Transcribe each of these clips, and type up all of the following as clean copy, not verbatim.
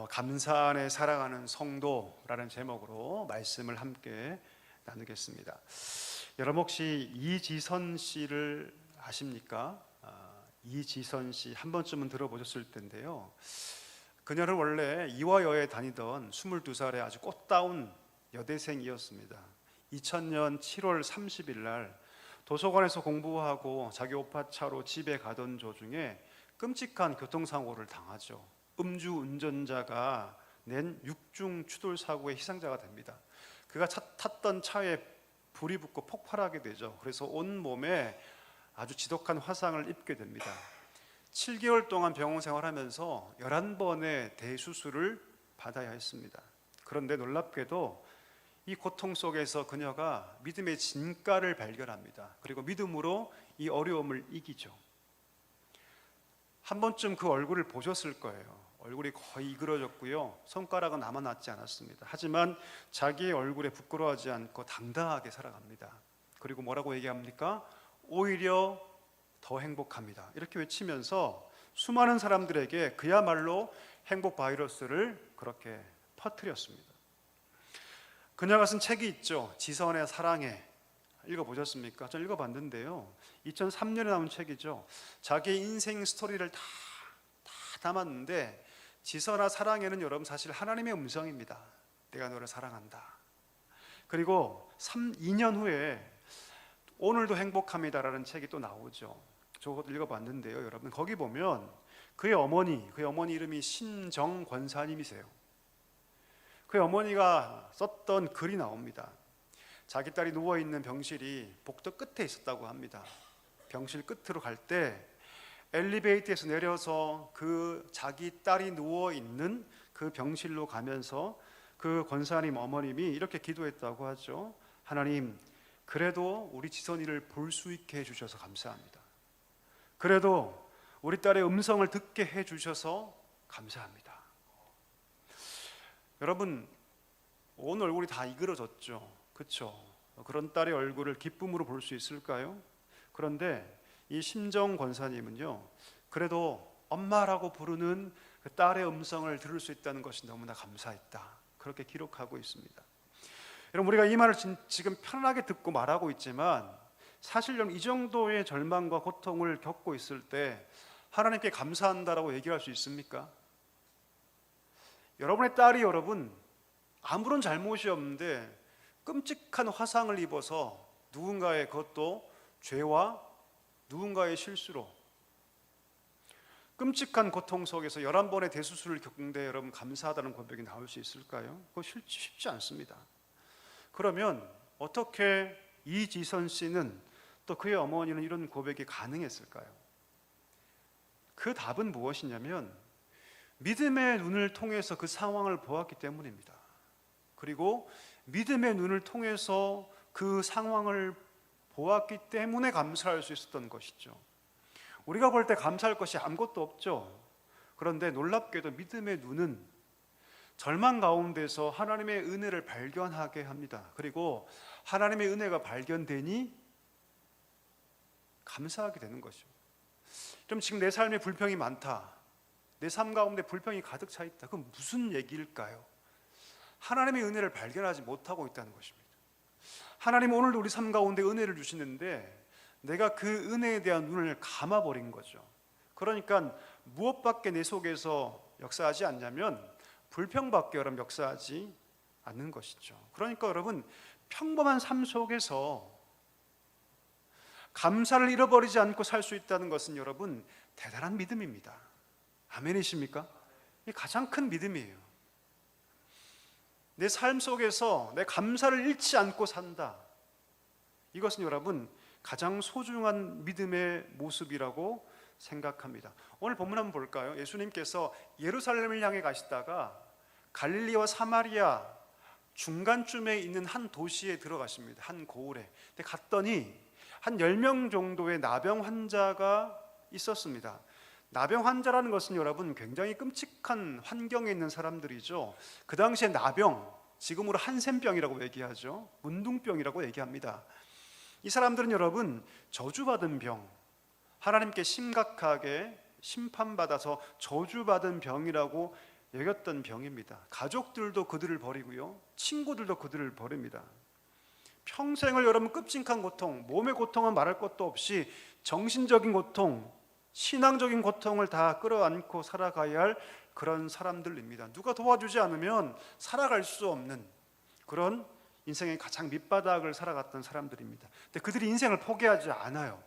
감사 안에 살아가는 성도라는 제목으로 말씀을 함께 나누겠습니다. 여러분 혹시 이지선 씨를 아십니까? 이지선 씨 한 번쯤은 들어보셨을 텐데요. 그녀는 원래 이화여에 다니던 22살의 아주 꽃다운 여대생이었습니다. 2000년 7월 30일 날 도서관에서 공부하고 자기 오빠차로 집에 가던 도중에 끔찍한 교통사고를 당하죠. 음주운전자가 낸 6중 추돌 사고의 희생자가 됩니다. 그가 탔던 차에 불이 붙고 폭발하게 되죠. 그래서 온 몸에 아주 지독한 화상을 입게 됩니다. 7개월 동안 병원 생활하면서 11번의 대수술을 받아야 했습니다. 그런데 놀랍게도 이 고통 속에서 그녀가 믿음의 진가를 발견합니다. 그리고 믿음으로 이 어려움을 이기죠. 한 번쯤 그 얼굴을 보셨을 거예요. 얼굴이 거의 이그러졌고요. 손가락은 남아났지 않았습니다. 하지만 자기의 얼굴에 부끄러워하지 않고 당당하게 살아갑니다. 그리고 뭐라고 얘기합니까? 오히려 더 행복합니다. 이렇게 외치면서 수많은 사람들에게 그야말로 행복 바이러스를 그렇게 퍼뜨렸습니다. 그녀가 쓴 책이 있죠. 지선의 사랑해. 읽어보셨습니까? 저 읽어봤는데요. 2003년에 나온 책이죠. 자기의 인생 스토리를 다 담았는데, 지선아 사랑해는 여러분 사실 하나님의 음성입니다. 내가 너를 사랑한다. 그리고 2년 후에 오늘도 행복합니다라는 책이 또 나오죠. 저것도 읽어봤는데요. 여러분 거기 보면 그의 어머니 이름이 신정 권사님이세요. 그의 어머니가 썼던 글이 나옵니다. 자기 딸이 누워있는 병실이 복도 끝에 있었다고 합니다. 병실 끝으로 갈 때 엘리베이터에서 내려서 그 자기 딸이 누워있는 그 병실로 가면서 그 권사님 어머님이 이렇게 기도했다고 하죠. 하나님, 그래도 우리 지선이를 볼 수 있게 해주셔서 감사합니다. 그래도 우리 딸의 음성을 듣게 해주셔서 감사합니다. 여러분, 온 얼굴이 다 이그러졌죠. 그렇죠? 그런 딸의 얼굴을 기쁨으로 볼 수 있을까요? 그런데 이 심정 권사님은요, 그래도 엄마라고 부르는 그 딸의 음성을 들을 수 있다는 것이 너무나 감사했다, 그렇게 기록하고 있습니다. 여러분, 우리가 이 말을 지금 편안하게 듣고 말하고 있지만 사실 이 정도의 절망과 고통을 겪고 있을 때 하나님께 감사한다라고 얘기할 수 있습니까? 여러분의 딸이 여러분 아무런 잘못이 없는데 끔찍한 화상을 입어서 누군가의 그것도 죄와 누군가의 실수로 끔찍한 고통 속에서 11번의 대수술을 겪는데 여러분 감사하다는 고백이 나올 수 있을까요? 그거 쉽지 않습니다. 그러면 어떻게 이지선 씨는 또 그의 어머니는 이런 고백이 가능했을까요? 그 답은 무엇이냐면 믿음의 눈을 통해서 그 상황을 보았기 때문입니다. 그리고 믿음의 눈을 통해서 그 상황을 보았기 때문에 감사할 수 있었던 것이죠. 우리가 볼 때 감사할 것이 아무것도 없죠. 그런데 놀랍게도 믿음의 눈은 절망 가운데서 하나님의 은혜를 발견하게 합니다. 그리고 하나님의 은혜가 발견되니 감사하게 되는 것이죠. 좀 지금 내 삶에 불평이 많다, 내 삶 가운데 불평이 가득 차 있다, 그건 무슨 얘기일까요? 하나님의 은혜를 발견하지 못하고 있다는 것입니다. 하나님 오늘도 우리 삶 가운데 은혜를 주시는데 내가 그 은혜에 대한 눈을 감아버린 거죠. 그러니까 무엇밖에 내 속에서 역사하지 않냐면 불평밖에 여러분 역사하지 않는 것이죠. 그러니까 여러분 평범한 삶 속에서 감사를 잃어버리지 않고 살 수 있다는 것은 여러분 대단한 믿음입니다. 아멘이십니까? 이게 가장 큰 믿음이에요. 내 삶 속에서 내 감사를 잃지 않고 산다, 이것은 여러분 가장 소중한 믿음의 모습이라고 생각합니다. 오늘 본문 한번 볼까요? 예수님께서 예루살렘을 향해 가시다가 갈릴리와 사마리아 중간쯤에 있는 한 도시에 들어가십니다. 한 고을에. 근데 갔더니 한 10명 정도의 나병 환자가 있었습니다. 나병 환자라는 것은 여러분 굉장히 끔찍한 환경에 있는 사람들이죠. 그 당시에 나병, 지금으로 한센병이라고 얘기하죠. 문둥병이라고 얘기합니다. 이 사람들은 여러분 저주받은 병, 하나님께 심각하게 심판받아서 저주받은 병이라고 여겼던 병입니다. 가족들도 그들을 버리고요, 친구들도 그들을 버립니다. 평생을 여러분 끔찍한 고통, 몸의 고통은 말할 것도 없이 정신적인 고통, 신앙적인 고통을 다 끌어안고 살아가야 할 그런 사람들입니다. 누가 도와주지 않으면 살아갈 수 없는 그런 인생의 가장 밑바닥을 살아갔던 사람들입니다. 근데 그들이 인생을 포기하지 않아요.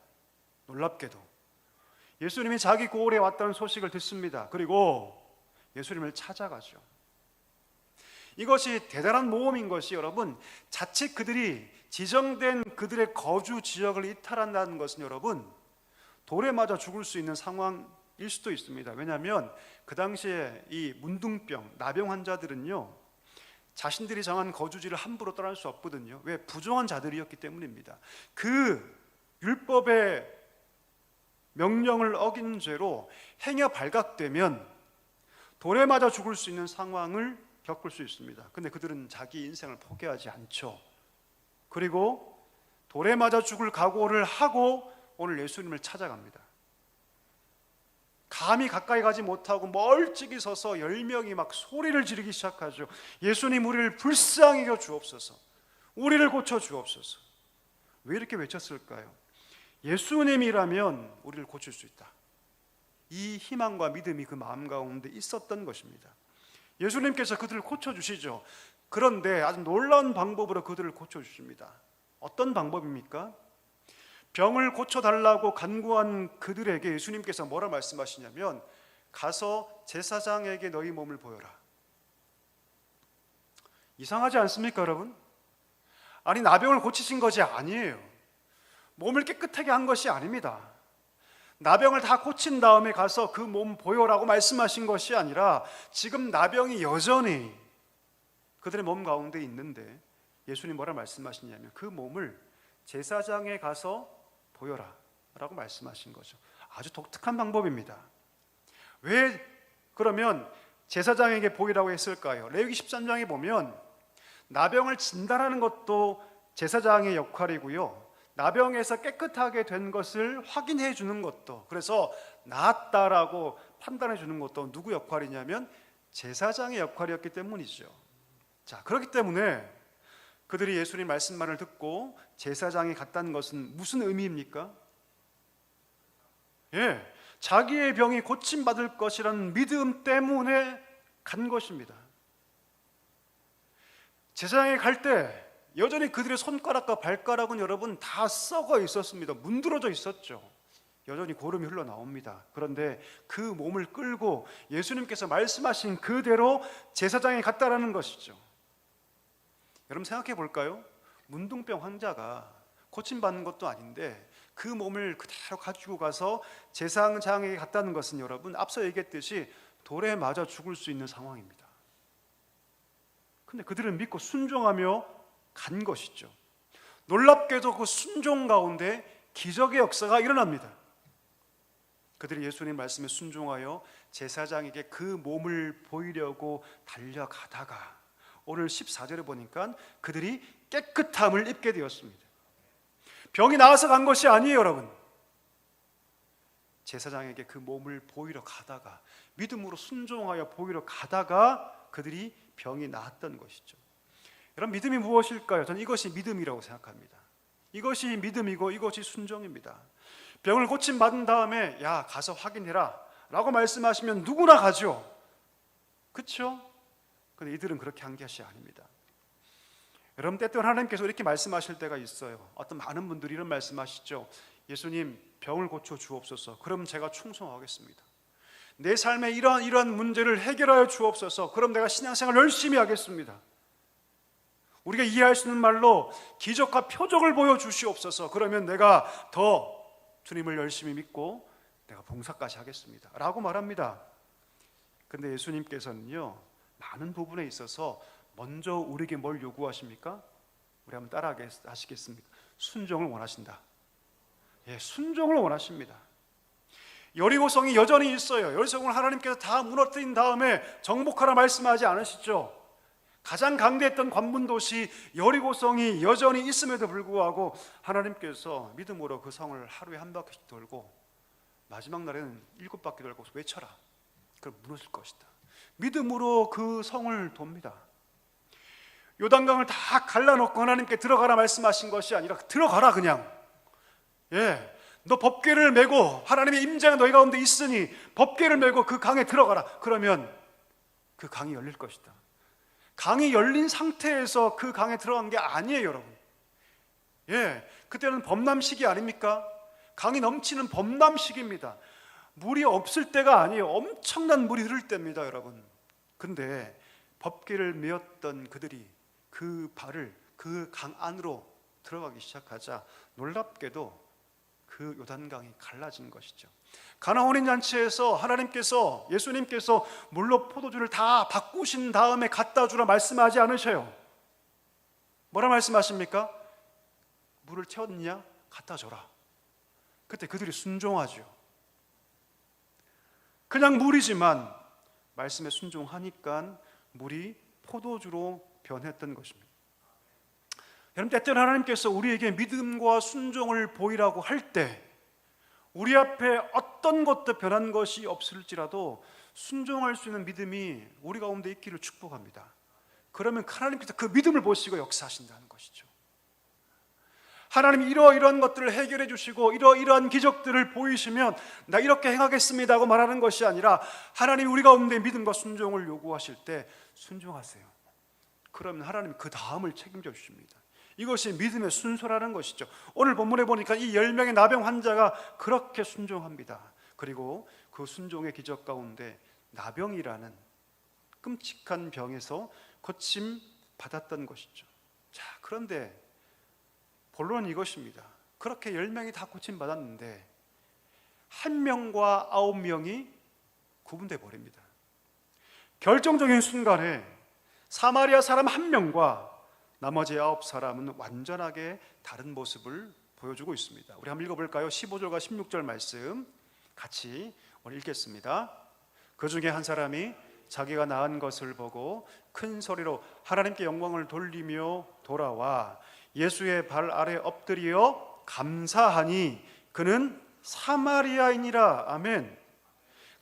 놀랍게도 예수님이 자기 고을에 왔다는 소식을 듣습니다. 그리고 예수님을 찾아가죠. 이것이 대단한 모험인 것이 여러분, 자칫 그들이 지정된 그들의 거주 지역을 이탈한다는 것은 여러분, 돌에 맞아 죽을 수 있는 상황일 수도 있습니다. 왜냐하면 그 당시에 이 문둥병, 나병 환자들은요, 자신들이 정한 거주지를 함부로 떠날 수 없거든요. 왜? 부정한 자들이었기 때문입니다. 그 율법의 명령을 어긴 죄로 행여 발각되면 돌에 맞아 죽을 수 있는 상황을 겪을 수 있습니다. 근데 그들은 자기 인생을 포기하지 않죠. 그리고 돌에 맞아 죽을 각오를 하고 오늘 예수님을 찾아갑니다. 감히 가까이 가지 못하고 멀찍이 서서 10명이 막 소리를 지르기 시작하죠. 예수님, 우리를 불쌍히 여겨 주옵소서, 우리를 고쳐 주옵소서. 왜 이렇게 외쳤을까요? 예수님이라면 우리를 고칠 수 있다. 이 희망과 믿음이 그 마음 가운데 있었던 것입니다. 예수님께서 그들을 고쳐주시죠. 그런데 아주 놀라운 방법으로 그들을 고쳐주십니다. 어떤 방법입니까? 병을 고쳐달라고 간구한 그들에게 예수님께서 뭐라 말씀하시냐면, 가서 제사장에게 너희 몸을 보여라. 이상하지 않습니까 여러분? 아니, 나병을 고치신 것이 아니에요. 몸을 깨끗하게 한 것이 아닙니다. 나병을 다 고친 다음에 가서 그 몸 보여라고 말씀하신 것이 아니라, 지금 나병이 여전히 그들의 몸 가운데 있는데 예수님 뭐라 말씀하시냐면, 그 몸을 제사장에 가서 보여라 라고 말씀하신 거죠. 아주 독특한 방법입니다. 왜 그러면 제사장에게 보이라고 했을까요? 레위기 13장에 보면 나병을 진단하는 것도 제사장의 역할이고요, 나병에서 깨끗하게 된 것을 확인해 주는 것도, 그래서 나았다라고 판단해 주는 것도 누구 역할이냐면 제사장의 역할이었기 때문이죠. 자, 그렇기 때문에 그들이 예수님 말씀만을 듣고 제사장에 갔다는 것은 무슨 의미입니까? 자기의 병이 고침받을 것이라는 믿음 때문에 간 것입니다. 제사장에 갈 때 여전히 그들의 손가락과 발가락은 여러분 다 썩어 있었습니다. 문드러져 있었죠. 여전히 고름이 흘러나옵니다. 그런데 그 몸을 끌고 예수님께서 말씀하신 그대로 제사장에 갔다라는 것이죠. 여러분 생각해 볼까요? 문둥병 환자가 고침받는 것도 아닌데 그 몸을 그대로 가지고 가서 제사장에게 갔다는 것은 여러분, 앞서 얘기했듯이 돌에 맞아 죽을 수 있는 상황입니다. 근데 그들은 믿고 순종하며 간 것이죠. 놀랍게도 그 순종 가운데 기적의 역사가 일어납니다. 그들이 예수님 말씀에 순종하여 제사장에게 그 몸을 보이려고 달려가다가 오늘 14절에 보니까 그들이 깨끗함을 입게 되었습니다. 병이 나아서 간 것이 아니에요 여러분. 제사장에게 그 몸을 보이러 가다가, 믿음으로 순종하여 보이러 가다가 그들이 병이 나았던 것이죠. 여러분, 믿음이 무엇일까요? 저는 이것이 믿음이라고 생각합니다. 이것이 믿음이고 이것이 순종입니다. 병을 고침받은 다음에 야 가서 확인해라 라고 말씀하시면 누구나 가죠. 그렇죠? 그런데 이들은 그렇게 한 것이 아닙니다. 여러분, 때때로 하나님께서 이렇게 말씀하실 때가 있어요. 어떤 많은 분들이 이런 말씀하시죠. 예수님, 병을 고쳐 주옵소서. 그럼 제가 충성하겠습니다. 내 삶에 이러한 문제를 해결하여 주옵소서. 그럼 내가 신앙생활 열심히 하겠습니다. 우리가 이해할 수 있는 말로 기적과 표적을 보여주시옵소서. 그러면 내가 더 주님을 열심히 믿고 내가 봉사까지 하겠습니다 라고 말합니다. 근데 예수님께서는요, 많은 부분에 있어서 먼저 우리에게 뭘 요구하십니까? 우리 한번 따라 하시겠습니까? 순종을 원하신다. 순종을 원하십니다. 여리고성이 여전히 있어요. 여리고성을 하나님께서 다 무너뜨린 다음에 정복하라 말씀하지 않으시죠? 가장 강대했던 관문도시 여리고성이 여전히 있음에도 불구하고 하나님께서 믿음으로 그 성을 하루에 한 바퀴씩 돌고 마지막 날에는 7바퀴 돌고 외쳐라. 그럼 무너질 것이다. 믿음으로 그 성을 돕니다. 요단강을 다 갈라놓고 하나님께 들어가라 말씀하신 것이 아니라 들어가라 그냥. 너 법궤를 메고 하나님의 임재가 너희 가운데 있으니 법궤를 메고 그 강에 들어가라. 그러면 그 강이 열릴 것이다. 강이 열린 상태에서 그 강에 들어간 게 아니에요, 여러분. 그때는 범람식이 아닙니까? 강이 넘치는 범람식입니다. 물이 없을 때가 아니에요. 엄청난 물이 흐를 때입니다, 여러분. 근데 법궤를 메었던 그들이 그 발을 그 강 안으로 들어가기 시작하자 놀랍게도 그 요단강이 갈라진 것이죠. 가나 혼인잔치에서 하나님께서, 예수님께서 물로 포도주를 다 바꾸신 다음에 갖다 주라 말씀하지 않으셔요. 뭐라 말씀하십니까? 물을 채웠느냐? 갖다 줘라. 그때 그들이 순종하죠. 그냥 물이지만 말씀에 순종하니까 물이 포도주로 변했던 것입니다. 여러분, 때때로 하나님께서 우리에게 믿음과 순종을 보이라고 할 때 우리 앞에 어떤 것도 변한 것이 없을지라도 순종할 수 있는 믿음이 우리 가운데 있기를 축복합니다. 그러면 하나님께서 그 믿음을 보시고 역사하신다는 것이죠. 하나님이 이러이러한 것들을 해결해 주시고 이러이러한 기적들을 보이시면 나 이렇게 행하겠습니다 하고 말하는 것이 아니라 하나님이 우리 가운데 믿음과 순종을 요구하실 때 순종하세요. 그러면 하나님이 그 다음을 책임져 주십니다. 이것이 믿음의 순서라는 것이죠. 오늘 본문에 보니까 이 10명의 나병 환자가 그렇게 순종합니다. 그리고 그 순종의 기적 가운데 나병이라는 끔찍한 병에서 고침 받았던 것이죠. 자, 그런데 본론은 이것입니다. 그렇게 10명이 다 고침 받았는데 1명과 9명이 구분돼 버립니다. 결정적인 순간에 사마리아 사람 1명과 나머지 9사람은 완전하게 다른 모습을 보여주고 있습니다. 우리 한번 읽어볼까요? 15절과 16절 말씀 같이 오늘 읽겠습니다. 그 중에 한 사람이 자기가 낳은 것을 보고 큰 소리로 하나님께 영광을 돌리며 돌아와 예수의 발 아래 엎드려 감사하니 그는 사마리아인이라. 아멘.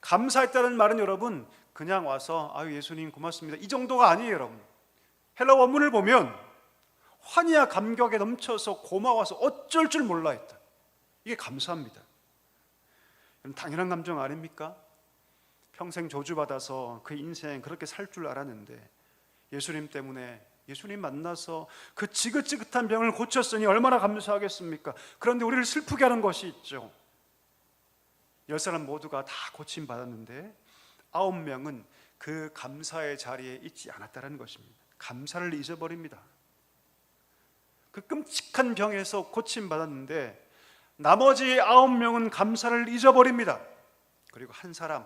감사했다는 말은 여러분 그냥 와서 아유 예수님 고맙습니다 이 정도가 아니에요. 여러분, 헬라 원문을 보면 환희와 감격에 넘쳐서 고마워서 어쩔 줄 몰라 했다. 이게 감사합니다. 당연한 감정 아닙니까? 평생 저주받아서 그 인생 그렇게 살 줄 알았는데 예수님 때문에, 예수님 만나서 그 지긋지긋한 병을 고쳤으니 얼마나 감사하겠습니까? 그런데 우리를 슬프게 하는 것이 있죠. 10사람 모두가 다 고침받았는데 9명은 그 감사의 자리에 있지 않았다는 것입니다. 감사를 잊어버립니다. 그 끔찍한 병에서 고침받았는데 나머지 9명은 감사를 잊어버립니다. 그리고 한 사람,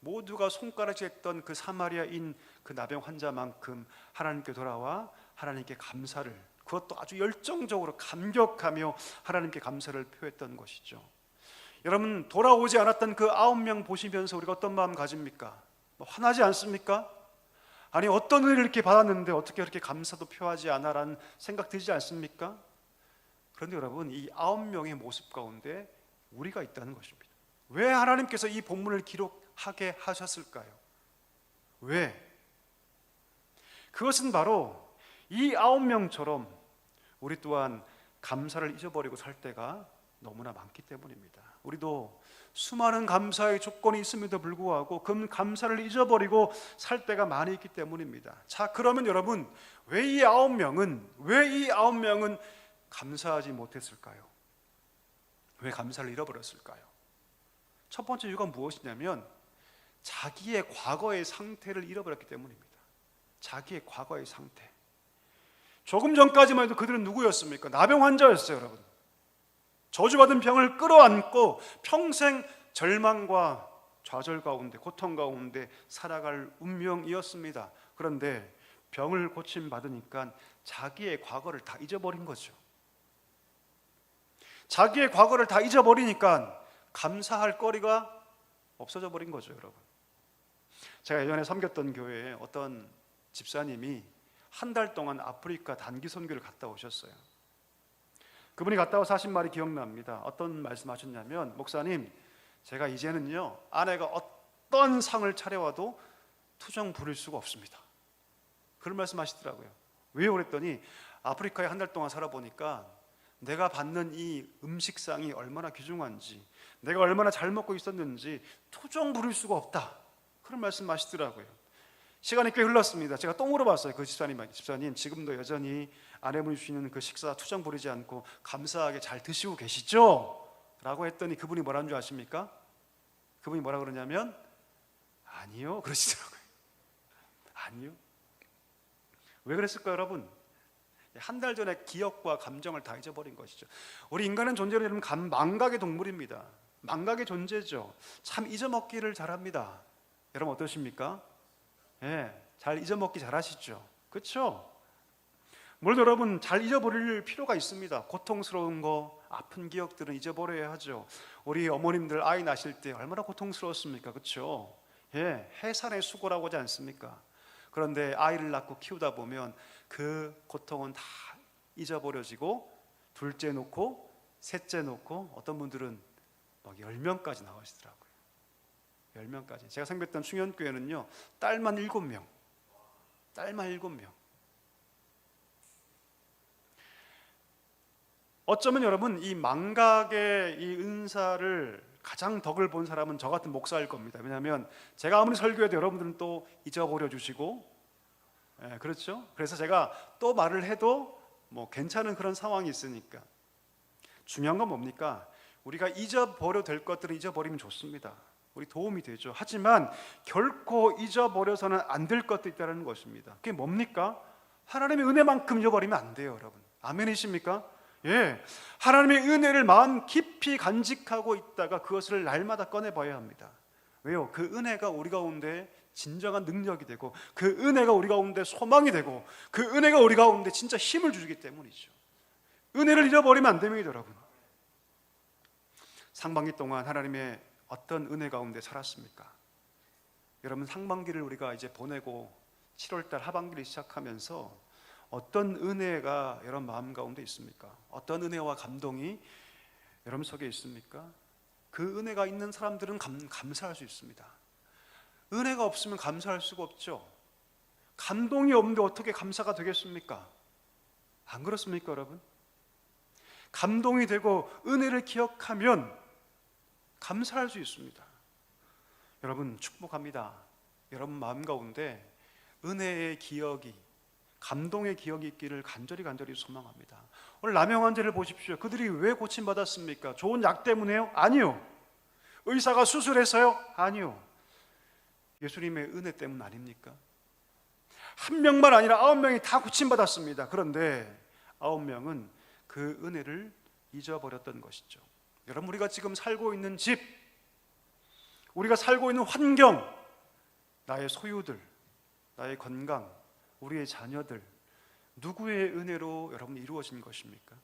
모두가 손가락질 했던 그 사마리아인 그 나병 환자만큼 하나님께 돌아와 하나님께 감사를, 그것도 아주 열정적으로 감격하며 하나님께 감사를 표했던 것이죠. 여러분, 돌아오지 않았던 그 9명 보시면서 우리가 어떤 마음 가집니까? 화나지 않습니까? 아니 어떤 은혜를 이렇게 받았는데 어떻게 그렇게 감사도 표하지 않아라는 생각 들지 않습니까? 그런데 여러분, 이 9명의 모습 가운데 우리가 있다는 것입니다. 왜 하나님께서 이 본문을 기록하게 하셨을까요? 왜? 그것은 바로 이 9명처럼 우리 또한 감사를 잊어버리고 살 때가 너무나 많기 때문입니다. 우리도 수많은 감사의 조건이 있음에도 불구하고 그 감사를 잊어버리고 살 때가 많이 있기 때문입니다. 자, 그러면 여러분, 왜 이 9명은 감사하지 못했을까요? 왜 감사를 잃어버렸을까요? 첫 번째 이유가 무엇이냐면 자기의 과거의 상태를 잃어버렸기 때문입니다. 자기의 과거의 상태. 조금 전까지만 해도 그들은 누구였습니까? 나병 환자였어요, 여러분. 저주받은 병을 끌어안고 평생 절망과 좌절 가운데, 고통 가운데 살아갈 운명이었습니다. 그런데 병을 고침받으니까 자기의 과거를 다 잊어버린 거죠. 자기의 과거를 다 잊어버리니까 감사할 거리가 없어져 버린 거죠, 여러분. 제가 예전에 섬겼던 교회에 어떤 집사님이 한 달 동안 아프리카 단기 선교를 갔다 오셨어요. 그분이 갔다 와서 하신 말이 기억납니다. 어떤 말씀하셨냐면, 목사님, 제가 이제는요 아내가 어떤 상을 차려와도 투정 부릴 수가 없습니다. 그런 말씀하시더라고요. 왜요? 그랬더니 아프리카에 한 달 동안 살아보니까 내가 받는 이 음식상이 얼마나 귀중한지, 내가 얼마나 잘 먹고 있었는지 투정 부릴 수가 없다. 그런 말씀하시더라고요. 시간이 꽤 흘렀습니다. 제가 또 물어봤어요. 그 집사님 지금도 여전히 아내분이 주시는 그 식사 투정 부리지 않고 감사하게 잘 드시고 계시죠? 라고 했더니 그분이 뭐라는 줄 아십니까? 그분이 뭐라 그러냐면 아니요 그러시더라고요. 아니요. 왜 그랬을까요, 여러분? 한 달 전에 기억과 감정을 다 잊어버린 것이죠. 우리 인간은 존재로 여러분 망각의 동물입니다. 망각의 존재죠. 참 잊어먹기를 잘합니다. 여러분 어떠십니까? 잘 잊어먹기 잘하시죠? 그렇죠? 물론 여러분 잘 잊어버릴 필요가 있습니다. 고통스러운 거, 아픈 기억들은 잊어버려야 하죠. 우리 어머님들 아이 낳으실 때 얼마나 고통스러웠습니까? 그렇죠? 해산의 수고라고 하지 않습니까? 그런데 아이를 낳고 키우다 보면 그 고통은 다 잊어버려지고 둘째 놓고 셋째 놓고 어떤 분들은 막 10명까지 나오시더라고요. 10명까지. 제가 섬겼던 충현교회는요 딸만 7명. 딸만 7명. 어쩌면 여러분 이 망각의 이 은사를 가장 덕을 본 사람은 저 같은 목사일 겁니다. 왜냐하면 제가 아무리 설교해도 여러분들은 또 잊어버려 주시고, 그렇죠? 그래서 제가 또 말을 해도 뭐 괜찮은 그런 상황이 있으니까. 중요한 건 뭡니까? 우리가 잊어버려 될 것들은 잊어버리면 좋습니다. 우리 도움이 되죠. 하지만 결코 잊어버려서는 안 될 것도 있다는 것입니다. 그게 뭡니까? 하나님의 은혜만큼 잊어버리면 안 돼요, 여러분. 아멘이십니까? 하나님의 은혜를 마음 깊이 간직하고 있다가 그것을 날마다 꺼내봐야 합니다. 왜요? 그 은혜가 우리 가운데 진정한 능력이 되고, 그 은혜가 우리 가운데 소망이 되고, 그 은혜가 우리 가운데 진짜 힘을 주기 때문이죠. 은혜를 잃어버리면 안 됩니다, 여러분. 상반기 동안 하나님의 어떤 은혜 가운데 살았습니까? 여러분 상반기를 우리가 이제 보내고 7월달 하반기를 시작하면서 어떤 은혜가 여러분 마음 가운데 있습니까? 어떤 은혜와 감동이 여러분 속에 있습니까? 그 은혜가 있는 사람들은 감사할 수 있습니다. 은혜가 없으면 감사할 수가 없죠. 감동이 없는데 어떻게 감사가 되겠습니까? 안 그렇습니까, 여러분? 감동이 되고 은혜를 기억하면 감사할 수 있습니다. 여러분 축복합니다. 여러분 마음 가운데 은혜의 기억이, 감동의 기억이 있기를 간절히 소망합니다. 오늘 남영 환자를 보십시오. 그들이 왜 고침받았습니까? 좋은 약 때문에요? 아니요. 의사가 수술해서요? 아니요. 예수님의 은혜 때문 아닙니까? 한 명만 아니라 9명이 다 고침받았습니다. 그런데 9명은 그 은혜를 잊어버렸던 것이죠. 여러분 우리가 지금 살고 있는 집, 우리가 살고 있는 환경, 나의 소유들, 나의 건강, 우리의 자녀들, 누구의 은혜로 여러분 이루어진 것입니까?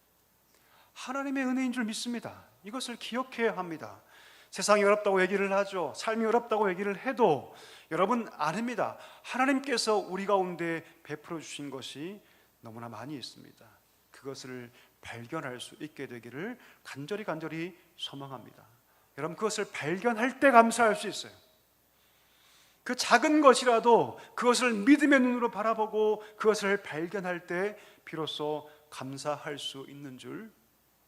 하나님의 은혜인 줄 믿습니다. 이것을 기억해야 합니다. 세상이 어렵다고 얘기를 하죠. 삶이 어렵다고 얘기를 해도 여러분 아닙니다. 하나님께서 우리 가운데 베풀어 주신 것이 너무나 많이 있습니다. 그것을 발견할 수 있게 되기를 간절히 소망합니다. 여러분 그것을 발견할 때 감사할 수 있어요. 그 작은 것이라도 그것을 믿음의 눈으로 바라보고 그것을 발견할 때 비로소 감사할 수 있는 줄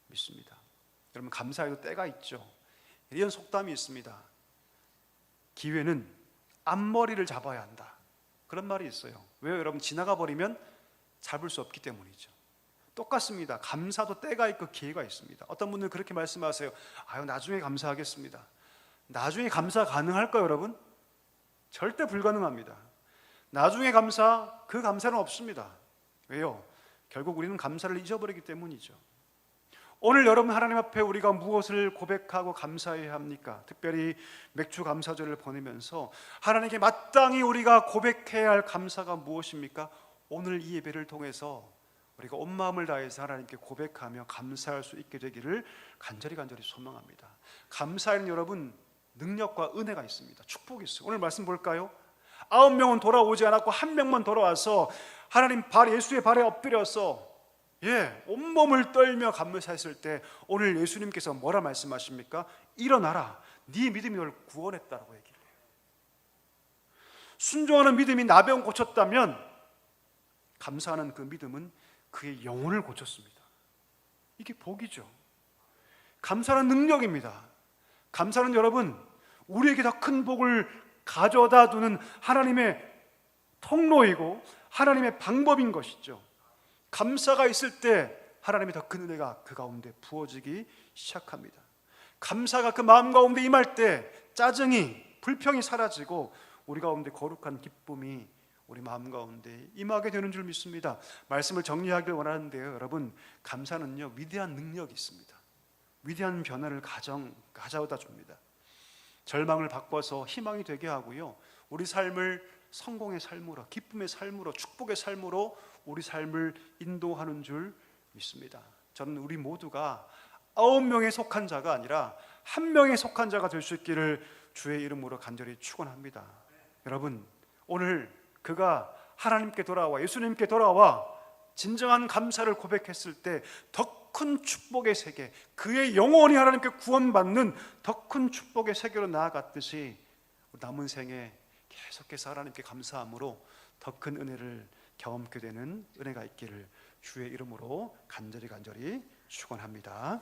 믿습니다. 여러분 감사에도 때가 있죠. 이런 속담이 있습니다. 기회는 앞머리를 잡아야 한다. 그런 말이 있어요. 왜요? 여러분 지나가 버리면 잡을 수 없기 때문이죠. 똑같습니다. 감사도 때가 있고 기회가 있습니다. 어떤 분들은 그렇게 말씀하세요. 아유 나중에 감사하겠습니다. 나중에 감사 가능할까요, 여러분? 절대 불가능합니다. 나중에 감사, 그 감사는 없습니다. 왜요? 결국 우리는 감사를 잊어버리기 때문이죠. 오늘 여러분 하나님 앞에 우리가 무엇을 고백하고 감사해야 합니까? 특별히 맥주 감사절을 보내면서 하나님께 마땅히 우리가 고백해야 할 감사가 무엇입니까? 오늘 이 예배를 통해서 우리가 온 마음을 다해서 하나님께 고백하며 감사할 수 있게 되기를 간절히 소망합니다. 감사에는 여러분 능력과 은혜가 있습니다. 축복이 있어요. 오늘 말씀 볼까요? 9명은 돌아오지 않았고 1명만 돌아와서 하나님 예수의 발에 엎드려서 온몸을 떨며 감사했을 때 오늘 예수님께서 뭐라 말씀하십니까? 일어나라, 네 믿음이 너를 구원했다라고 얘기를 해요. 순종하는 믿음이 나병 고쳤다면 감사하는 그 믿음은 그의 영혼을 고쳤습니다. 이게 복이죠. 감사는 능력입니다. 감사는 여러분, 우리에게 더 큰 복을 가져다 두는 하나님의 통로이고 하나님의 방법인 것이죠. 감사가 있을 때 하나님의 더 큰 은혜가 그 가운데 부어지기 시작합니다. 감사가 그 마음 가운데 임할 때 짜증이, 불평이 사라지고 우리 가운데 거룩한 기쁨이 우리 마음 가운데 임하게 되는 줄 믿습니다. 말씀을 정리하길 원하는데요, 여러분, 감사는요 위대한 능력이 있습니다. 위대한 변화를 가져다 줍니다. 절망을 바꿔서 희망이 되게 하고요, 우리 삶을 성공의 삶으로, 기쁨의 삶으로, 축복의 삶으로 우리 삶을 인도하는 줄 믿습니다. 저는 우리 모두가 9명에 속한 자가 아니라 1명에 속한 자가 될 수 있기를 주의 이름으로 간절히 축원합니다. 여러분, 오늘 그가 하나님께 돌아와, 예수님께 돌아와 진정한 감사를 고백했을 때 더 큰 축복의 세계, 그의 영혼이 하나님께 구원받는 더 큰 축복의 세계로 나아갔듯이 남은 생에 계속해서 하나님께 감사함으로 더 큰 은혜를 경험하게 되는 은혜가 있기를 주의 이름으로 간절히 축원합니다.